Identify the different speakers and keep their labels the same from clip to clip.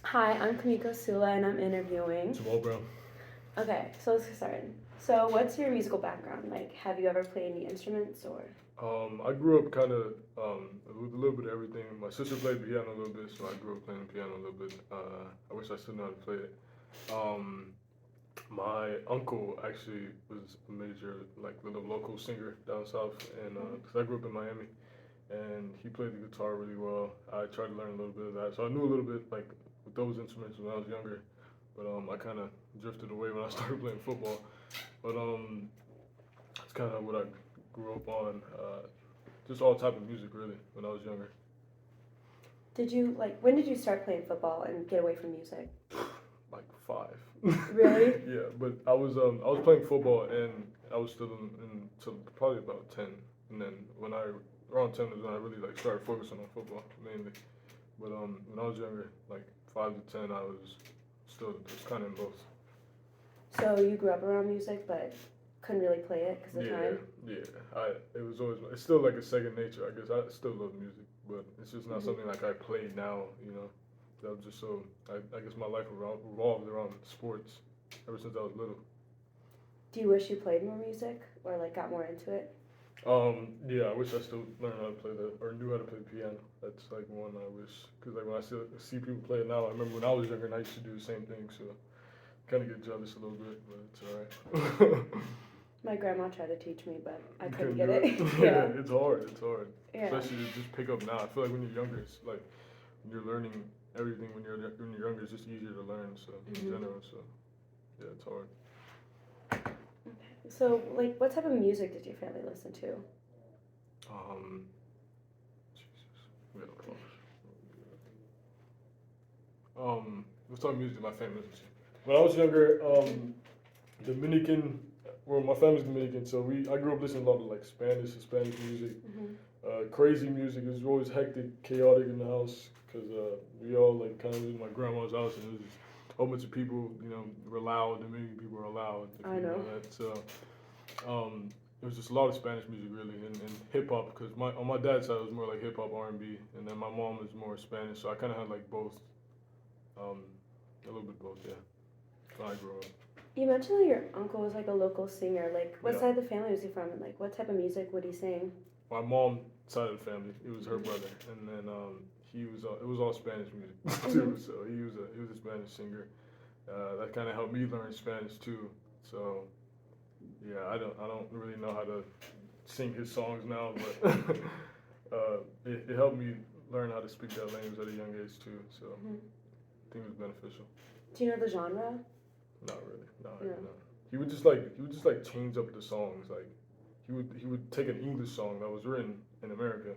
Speaker 1: Hi, I'm Kamiko Sula and I'm interviewing.
Speaker 2: Jamaal Brown.
Speaker 1: Okay, so let's get started. So, what's your musical background? Like, have you ever played any instruments or?
Speaker 2: I grew up kind of with a little bit of everything. My sister played piano a little bit, so I grew up playing piano a little bit. I wish I still know how to play it. Um, my uncle actually was a major, like, little local singer down south, and because I grew up in Miami, and he played the guitar really well. I tried to learn a little bit of that, so I knew a little bit like with those instruments when I was younger. But I kind of drifted away when I started playing football. But it's kind of what I grew up on. Just all type of music really when I was younger.
Speaker 1: Did you, when did you start playing football and get away from music?
Speaker 2: Like five.
Speaker 1: Really?
Speaker 2: Yeah, but I was playing football and I was still in till probably about 10, and then when I around 10 is when I really like started focusing on football mainly. But when I was younger, like 5 to 10, I was still just kind of in both.
Speaker 1: So, you grew up around music but couldn't really play it because of
Speaker 2: Yeah,
Speaker 1: time?
Speaker 2: yeah. It was always it's still like a second nature. I guess I still love music, but it's just not
Speaker 1: Hmm.
Speaker 2: something like I play now. That was just so. I guess my life revolved around sports ever since I was little.
Speaker 1: Do you wish you played more music or, got more into it?
Speaker 2: Yeah, I wish I still learned how to play that or knew how to play the piano. That's like one I wish because like when I see people play it now, I remember when I was younger and I used to do the same thing. So kind of get jealous a little bit, but it's alright.
Speaker 1: My grandma tried to teach me, but I
Speaker 2: You
Speaker 1: couldn't
Speaker 2: couldn't
Speaker 1: get
Speaker 2: do it?
Speaker 1: it.
Speaker 2: Yeah,
Speaker 1: Yeah.
Speaker 2: it's hard. It's hard.
Speaker 1: Yeah.
Speaker 2: Especially to just pick up now. I feel like when you're younger, it's like when you're learning everything when you're younger, it's just easier to learn. So in
Speaker 1: Hmm.
Speaker 2: general, so yeah, it's hard.
Speaker 1: So, what type of music did your family listen to?
Speaker 2: Um, Jesus, we gotta pause. What type of music did my family listen to? When I was younger, Dominican. Well, my family's Dominican, so I grew up listening to a lot of like Spanish, Hispanic music.
Speaker 1: Hmm.
Speaker 2: Crazy music. It was always hectic, chaotic in the house because we all like kind of was in my grandma's house and it was just a whole bunch of people. Were loud. And many people are loud. If
Speaker 1: I
Speaker 2: you
Speaker 1: know.
Speaker 2: know that. So it was just a lot of Spanish music really and hip hop because on my dad's side it was more like hip hop R&B and then my mom was more Spanish. So I kind of had like both. Um, a little bit both. Yeah. When I grew up.
Speaker 1: You mentioned that your uncle was like a local singer. Like, what
Speaker 2: Yeah.
Speaker 1: side of the family was he from, and like, what type of music would he sing?
Speaker 2: My mom side of the family, it was her
Speaker 1: Mhm.
Speaker 2: brother, and then he was it was all Spanish music too.
Speaker 1: Mhm.
Speaker 2: So he was a Spanish singer. That kind of helped me learn Spanish too. So yeah, I don't really know how to sing his songs now, but it helped me learn how to speak that language at a young age too. So
Speaker 1: Mhm.
Speaker 2: I think it was beneficial.
Speaker 1: Do you know the genre?
Speaker 2: Not really, no,
Speaker 1: No.
Speaker 2: no. He would just like change up the songs. Like he would take an English song that was written in America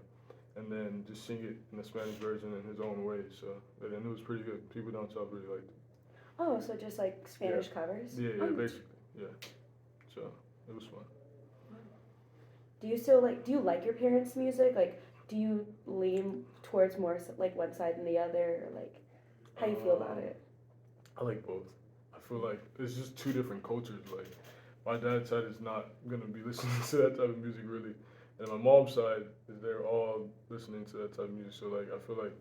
Speaker 2: and then just sing it in the Spanish version in his own way. So and it was pretty good. People down south really liked it.
Speaker 1: Oh, so just like
Speaker 2: Yeah,
Speaker 1: Spanish covers?
Speaker 2: yeah,
Speaker 1: Oh,
Speaker 2: yeah, basically, yeah. So it was fun.
Speaker 1: wow. Do you still like? Do you like your parents' music? Like, do you lean towards more like one side than the other, or like, how do you feel about
Speaker 2: Um,
Speaker 1: it?
Speaker 2: I like both. I feel like it's just two different cultures. Like my dad's side is not gonna be listening to that type of music really, and my mom's side is they're all listening to that type of music. So like I feel like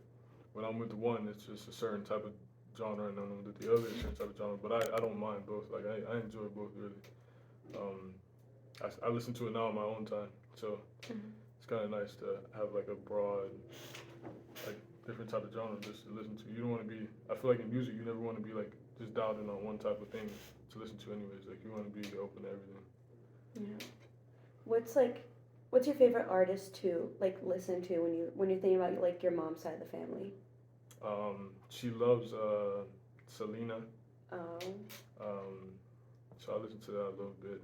Speaker 2: when I'm with the one, it's just a certain type of genre, and then with the other, it's a certain type of genre. But I don't mind both. Like I enjoy both really. Um, I listen to it now on my own time, so
Speaker 1: Mhm.
Speaker 2: it's kind of nice to have like a broad, like different type of genre just to listen to. You don't want to be. I feel like in music, you never want to be like just dialed in on one type of thing to listen to, anyways. Like you want to be open to everything.
Speaker 1: Yeah. What's like, what's your favorite artist to like listen to when you're thinking about like your mom's side of the family?
Speaker 2: She loves Selena.
Speaker 1: Oh.
Speaker 2: Um, so I listen to that a little bit.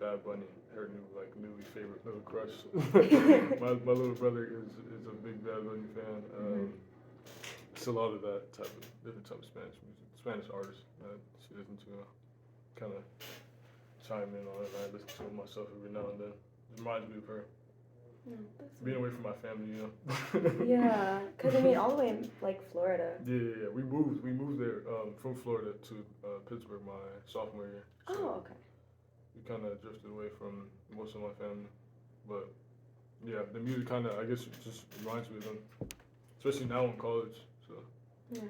Speaker 2: Bad Bunny, her newly favorite little crush. My little brother is a big Bad Bunny fan.
Speaker 1: Mhm.
Speaker 2: It's a lot of that type of different type of Spanish music, Spanish artists that she listens to. Kind of chime in on it. And I listen to it myself every now and then. It reminds me of her
Speaker 1: No, that's
Speaker 2: being
Speaker 1: sweet.
Speaker 2: away from my family.
Speaker 1: Yeah, cause I mean all the way in like Florida.
Speaker 2: Yeah, yeah, yeah. We moved there from Florida to Pittsburgh my sophomore year. So
Speaker 1: Oh, okay.
Speaker 2: we kind of drifted away from most of my family. But yeah, the music kind of I guess it just reminds me of them, especially now in college. So
Speaker 1: Yeah.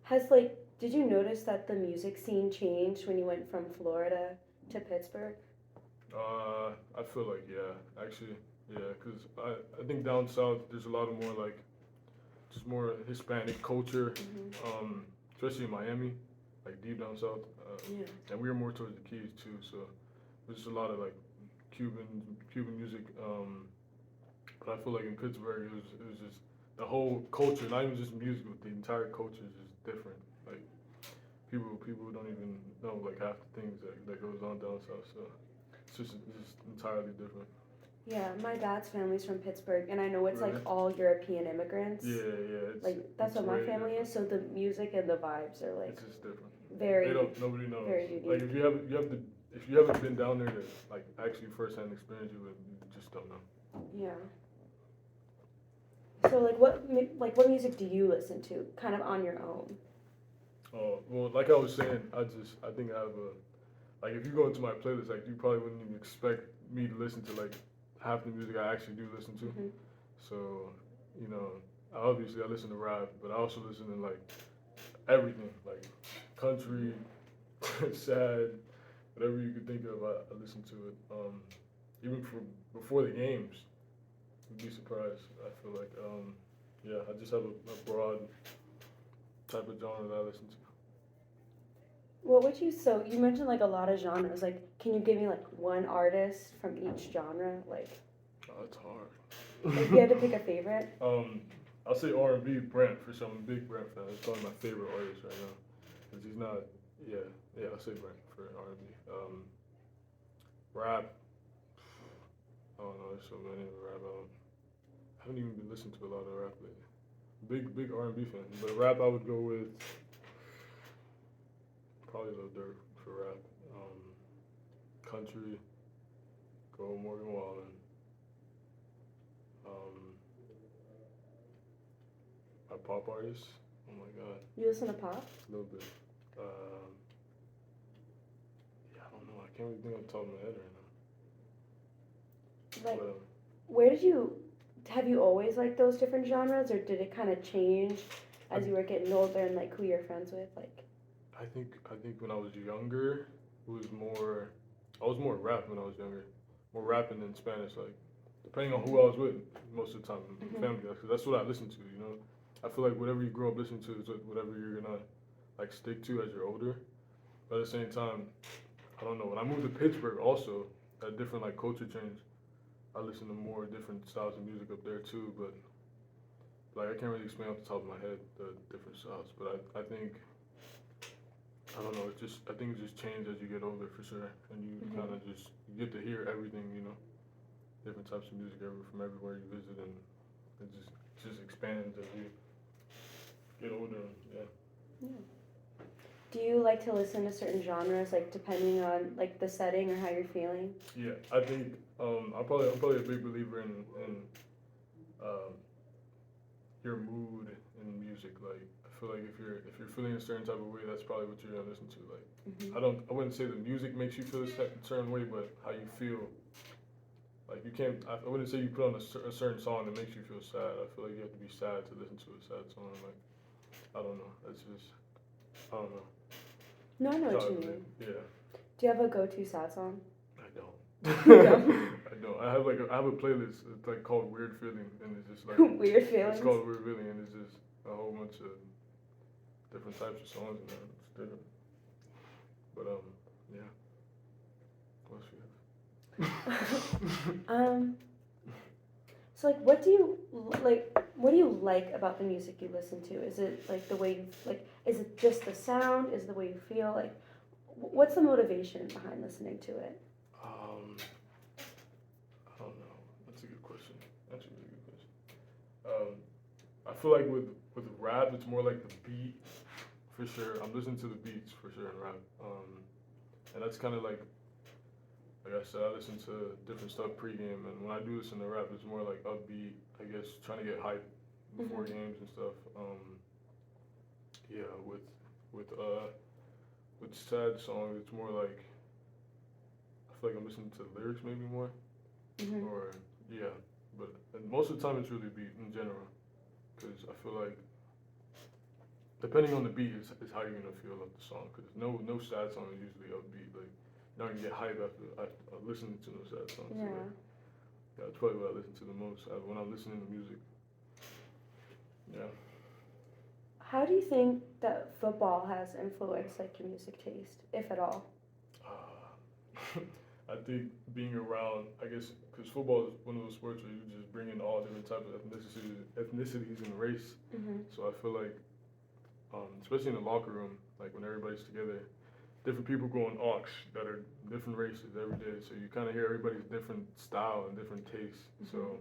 Speaker 1: Has like, did you notice that the music scene changed when you went from Florida to Pittsburgh?
Speaker 2: I feel like yeah, actually yeah, cause I think down south there's a lot of more like just more Hispanic culture,
Speaker 1: Hmm.
Speaker 2: especially in Miami, like deep down south,
Speaker 1: Yeah.
Speaker 2: and we were more towards the Keys too, so there's just a lot of like Cuban Cuban music. But I feel like in Pittsburgh it was just the whole culture, not even just music, but the entire culture is just different. Like people don't even know like half the things that goes on down south. So it's just entirely different.
Speaker 1: Yeah, my dad's family's from Pittsburgh, and I know it's like
Speaker 2: Really?
Speaker 1: all European immigrants.
Speaker 2: Yeah, yeah.
Speaker 1: Like that's
Speaker 2: It's
Speaker 1: what my
Speaker 2: way
Speaker 1: family
Speaker 2: different.
Speaker 1: is, so the music and the vibes are like
Speaker 2: It's just different. They
Speaker 1: very,
Speaker 2: don't. Nobody knows.
Speaker 1: very
Speaker 2: Like
Speaker 1: unique.
Speaker 2: if you haven't been down there to like actually firsthand experience, you just don't know.
Speaker 1: Yeah. So like what music do you listen to, kind of on your own?
Speaker 2: Oh well, like I was saying, I think I have a like if you go into my playlist, like you probably wouldn't even expect me to listen to like half the music I actually do listen to.
Speaker 1: Hmm.
Speaker 2: So you know, obviously I listen to rap, but I also listen to like everything, like country, sad, whatever you could think of. I listen to it. Even for before the games, you'd be surprised. I feel like yeah, I just have a broad type of genre that I listen to.
Speaker 1: What would you so you mentioned like a lot of genres. Like, can you give me like one artist from each genre?
Speaker 2: Oh, it's
Speaker 1: Like if you
Speaker 2: hard.
Speaker 1: had to pick a favorite.
Speaker 2: I'll say R&B, Brent, for sure. I'm a big Brent fan. He's probably my favorite artist right now. Cause he's not, yeah, yeah. I'll say Brent for R&B. Rap, I don't know. There's so many of rap. I haven't even been listening to a lot of rap lately. Big R&B fan. But rap, I would go with probably Lil Durk for rap. Country, go with Morgan Wallen. Um, my pop artists, oh my god,
Speaker 1: You listen to pop?
Speaker 2: a little bit. Yeah, I don't know. I can't really think on the top of my head right now.
Speaker 1: Like,
Speaker 2: But
Speaker 1: where did you have you always liked those different genres, or did it kind of change
Speaker 2: I,
Speaker 1: as you were getting older and like who you're friends with? Like,
Speaker 2: I think when I was younger, it was more. I was more rap when I was younger, more rapping than Spanish. Like depending on who I was with, most of the time,
Speaker 1: hmm.
Speaker 2: family. Because that's what I listen to. You know, I feel like whatever you grow up listening to is whatever you're gonna like stick to as you're older. But at the same time, I don't know. When I moved to Pittsburgh, also a different like culture change. I listen to more different styles of music up there too. But like I can't really explain off the top of my head the different styles. But I think I don't know. I think it just changes as you get older for sure, and you
Speaker 1: Hmm.
Speaker 2: kind of just you get to hear everything. You know, different types of music from everywhere you visit, and it just expands as you get older. Yeah.
Speaker 1: Yeah. Do you like to listen to certain genres, like depending on like the setting or how you're feeling?
Speaker 2: Yeah. I think I'm probably a big believer in um, your mood in music. Like I feel like if you're feeling a certain type of way, that's probably what you're gonna listen to. Like
Speaker 1: Hmm.
Speaker 2: I wouldn't say the music makes you feel a certain way, but how you feel. Like you can't. I wouldn't say you put on a certain song that makes you feel sad. I feel like you have to be sad to listen to a sad song. Like I don't know. That's just I don't know.
Speaker 1: No, I know
Speaker 2: That's
Speaker 1: what
Speaker 2: how I
Speaker 1: you
Speaker 2: believe.
Speaker 1: mean.
Speaker 2: Yeah.
Speaker 1: Do you have a go-to sad song?
Speaker 2: I don't.
Speaker 1: You don't?
Speaker 2: I don't. I have a playlist. It's like called Weird Feeling, and it's just like
Speaker 1: Weird
Speaker 2: it's
Speaker 1: feelings.
Speaker 2: called Weird Feeling, and it's just a whole bunch of different types of songs in there. It's different. But yeah. What else you have?
Speaker 1: um, so like, what do you like? What do you like about the music you listen to? Is it like the way you like? Is it just the sound? Is it the way you feel? Like, what's the motivation behind listening to it?
Speaker 2: I don't know. That's a good question. That's a really good question. Um, I feel like with rap, it's more like the beat for sure. I'm listening to the beats for sure in rap. And that's kind of like I said, I listen to different stuff pregame, and when I do listen to rap, it's more like upbeat. I guess trying to get hype before
Speaker 1: Hmm.
Speaker 2: games and stuff. Yeah, with sad songs, it's more like I feel like I'm listening to the lyrics maybe more,
Speaker 1: Hmm.
Speaker 2: or yeah. But and most of the time, it's really beat in general, because I feel like depending on the beat is how you're gonna feel about the song. Cause no sad song is usually upbeat. Like you're not gonna get hype after listening to no sad songs.
Speaker 1: Yeah.
Speaker 2: So, like, yeah, that's probably what I listen to the most when I'm listening to music. Yeah.
Speaker 1: How do you think that football has influenced like your music taste, if at all?
Speaker 2: I think being around, I guess, because football is one of those sports where you just bring in all different types of ethnicities and race.
Speaker 1: Mhm.
Speaker 2: So I feel like, especially in the locker room, like when everybody's together, different people go on aux that are different races every day. So you kind of hear everybody's different style and different tastes.
Speaker 1: Mhm.
Speaker 2: So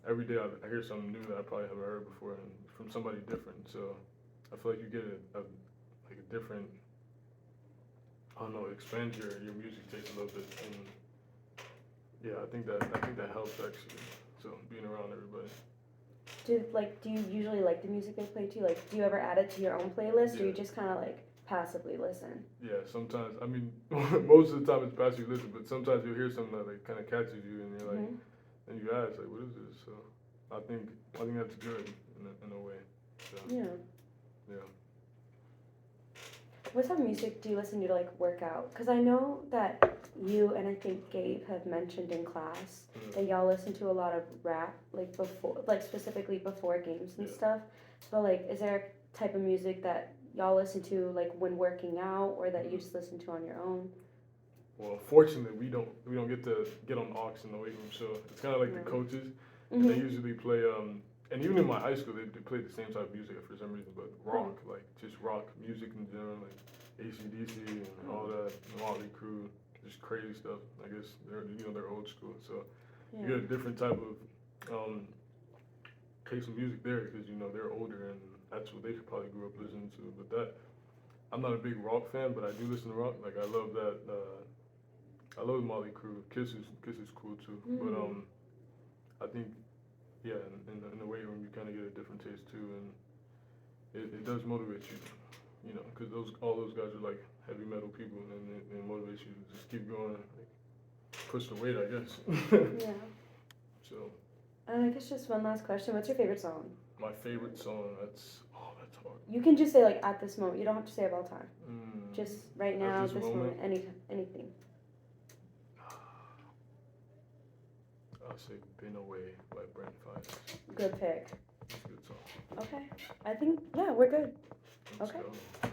Speaker 2: every day I hear something new that I probably haven't heard before and from somebody different. So I feel like you get like a different, I don't know, expand your music taste a little bit, and yeah, I think that helps actually. So being around everybody.
Speaker 1: Do you usually like the music they play too? Like, do you ever add it to your own playlist, or
Speaker 2: Yeah,
Speaker 1: you just kind of like passively listen?
Speaker 2: yeah. Sometimes I mean, most of the time it's passive listen, but sometimes you'll hear something that like kind of catches you, and you're like,
Speaker 1: Mhm.
Speaker 2: and you ask like, what is this? So I think that's good in a way. So
Speaker 1: Yeah.
Speaker 2: yeah.
Speaker 1: What type of music do you listen to like work out? Because I know that you and I think Gabe have mentioned in class
Speaker 2: Mm.
Speaker 1: that y'all listen to a lot of rap, like before, like specifically before games and
Speaker 2: Yeah.
Speaker 1: stuff. So like, is there a type of music that y'all listen to like when working out, or that you
Speaker 2: Mhm.
Speaker 1: just listen to on your own?
Speaker 2: Well, unfortunately, we don't get to get on aux in the weight room, so it's kind of like the
Speaker 1: Right.
Speaker 2: coaches, and they
Speaker 1: Mhm.
Speaker 2: usually play and even in my high school they play the same type of music for some reason, but rock, like just rock music in general, like AC/DC and all that, Motley Crue, just crazy stuff. I guess they're old school, so you
Speaker 1: Yeah.
Speaker 2: get a different type of taste of music there because they're older and that's what they probably grew up listening to. But that I'm not a big rock fan, but I do listen to rock. Like I love that. I love Motley Crue. Kiss is cool too. But
Speaker 1: Mm.
Speaker 2: I think yeah, in the weight room you kind of get a different taste too, and it does motivate you, because all those guys are like heavy metal people, and it motivates you to just keep going, like push the weight, I guess.
Speaker 1: Yeah.
Speaker 2: So
Speaker 1: And I guess just one last question. What's your favorite song?
Speaker 2: my favorite song, that's hard.
Speaker 1: You can just say like at this moment. You don't have to say of all time.
Speaker 2: Mm,
Speaker 1: Just right
Speaker 2: at
Speaker 1: now,
Speaker 2: this
Speaker 1: this
Speaker 2: moment,
Speaker 1: moment, anything.
Speaker 2: I'll say "Been Away" by Brent Fires.
Speaker 1: Good pick.
Speaker 2: It's a good song.
Speaker 1: Okay. I think yeah, we're good.
Speaker 2: Let's
Speaker 1: Okay.
Speaker 2: go.